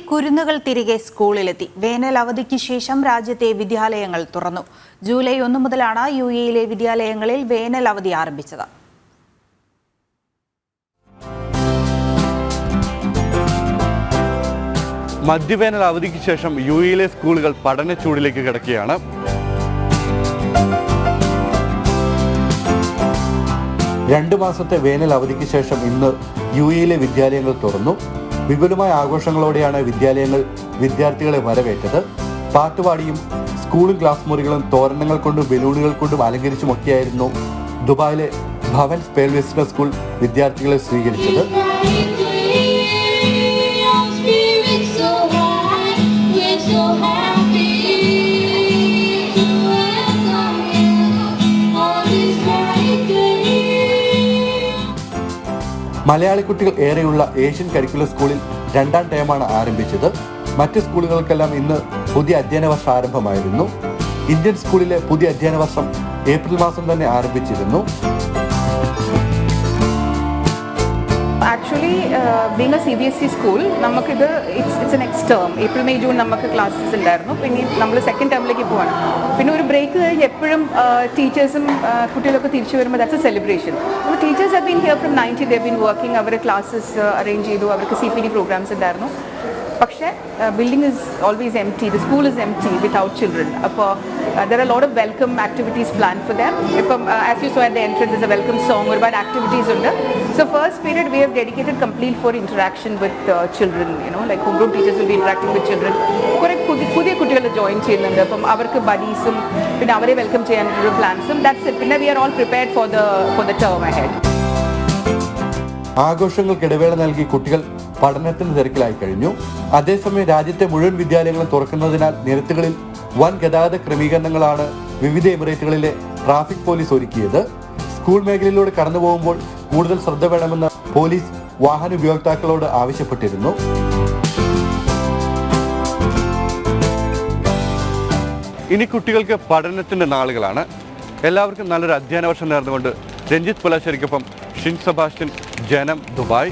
കുരുന്നുകൾ തിരികെ സ്കൂളിലെത്തി. വേനൽ അവധിക്ക് ശേഷം രാജ്യത്തെ വിദ്യാലയങ്ങൾ തുറന്നു. ജൂലൈ 1 മുതലാണ് യുഎഇയിലെ വിദ്യാലയങ്ങളിൽ വേനൽ അവധി ആരംഭിച്ചത്. മധ്യവേനൽ അവധിക്ക് ശേഷം യുഎഇയിലെ സ്കൂളുകൾ പഠനച്ചൂടിലേക്ക് കിടക്കുകയാണ്. രണ്ടു മാസത്തെ വേനൽ അവധിക്ക് ശേഷം ഇന്ന് യുഎഇയിലെ വിദ്യാലയങ്ങൾ തുറന്നു. വിപുലമായ ആഘോഷങ്ങളോടെയാണ് വിദ്യാലയങ്ങൾ വിദ്യാർത്ഥികളെ വരവേറ്റത്. പാട്ടുപാടിയും സ്കൂളും ക്ലാസ് മുറികളും തോരണങ്ങൾ കൊണ്ടും ബലൂണുകൾ കൊണ്ടും അലങ്കരിച്ചുമൊക്കെയായിരുന്നു ദുബായിലെ ഭവൻ സ്പേൽ വിസിറ്റർ സ്കൂൾ വിദ്യാർത്ഥികളെ സ്വീകരിച്ചത്. മലയാളി കുട്ടികൾ ഏറെയുള്ള ഏഷ്യൻ കരിക്കുലർ സ്കൂളിൽ 2ാം ടേമാണ് ആരംഭിച്ചത്. മറ്റ് സ്കൂളുകൾക്കെല്ലാം ഇന്ന് പുതിയ അധ്യയന വർഷം ആരംഭമായിരുന്നു. ഇന്ത്യൻ സ്കൂളിലെ പുതിയ അധ്യയന വർഷം ഏപ്രിൽ മാസം തന്നെ ആരംഭിച്ചിരുന്നു. Actually, being a CBSE school, it's a next term. April, May, June നമുക്ക് ക്ലാസ്സസ് ഉണ്ടായിരുന്നു. പിന്നെ നമ്മൾ സെക്കൻഡ് ടേമിലേക്ക് പോവാണ്. പിന്നെ ഒരു ബ്രേക്ക് കഴിഞ്ഞ് എപ്പോഴും ടീച്ചേഴ്സും കുട്ടികളൊക്കെ തിരിച്ചു വരുമ്പോൾ ദാറ്റ്സ് എ സെലിബ്രേഷൻ. അപ്പോൾ teachers have been here from 90. They been working. അവർ ക്ലാസ്സസ് അറേഞ്ച് ചെയ്തു. അവർക്ക് CPD പ്രോഗ്രാംസ് ഉണ്ടായിരുന്നു. പക്ഷേ building is always empty. The school is empty without children. അപ്പോൾ there are a lot of welcome activities planned for them. ഇപ്പം as you saw at the entrance is a welcome song. ഒരുപാട് activities ഉണ്ട്. So first period we have dedicated complete for interaction with children. Like homeroom teachers will be interacting with children. കുറേ പുതിയ കുട്ടികൾ join ചെയ്യുന്നുണ്ട്. അപ്പം അവർക്ക് ബഡീസും പിന്നെ അവരെ വെൽക്കം ചെയ്യാനുള്ള പ്ലാൻസും. That's it. പിന്നെ we are all prepared for the term ahead. ആഘോഷങ്ങൾക്ക് ഇടവേള നൽകി കുട്ടികൾ പഠനത്തിന് തിരക്കിലായി കഴിഞ്ഞു. അതേസമയം രാജ്യത്തെ മുഴുവൻ വിദ്യാലയങ്ങളും തുറക്കുന്നതിനാൽ നിരത്തുകളിൽ വൻ ഗതാഗത ക്രമീകരണങ്ങളാണ് വിവിധ എമിറേറ്റുകളിലെ ട്രാഫിക് പോലീസ് ഒരുക്കിയത്. സ്കൂൾ മേഖലയിലൂടെ കടന്നു പോകുമ്പോൾ കൂടുതൽ ശ്രദ്ധ വേണമെന്ന് പോലീസ് വാഹന ഉപയോക്താക്കളോട് ആവശ്യപ്പെട്ടിരുന്നു. ഇനി കുട്ടികൾക്ക് പഠനത്തിന്റെ നാളുകളാണ്. എല്ലാവർക്കും നല്ലൊരു അധ്യയന വർഷം നേർന്നുകൊണ്ട് രഞ്ജിത്ത് പുലാശ്ശേരിക്കൊപ്പം ഷിൻ സെബാസ്റ്റ്യൻ, ജനം, ദുബായ്.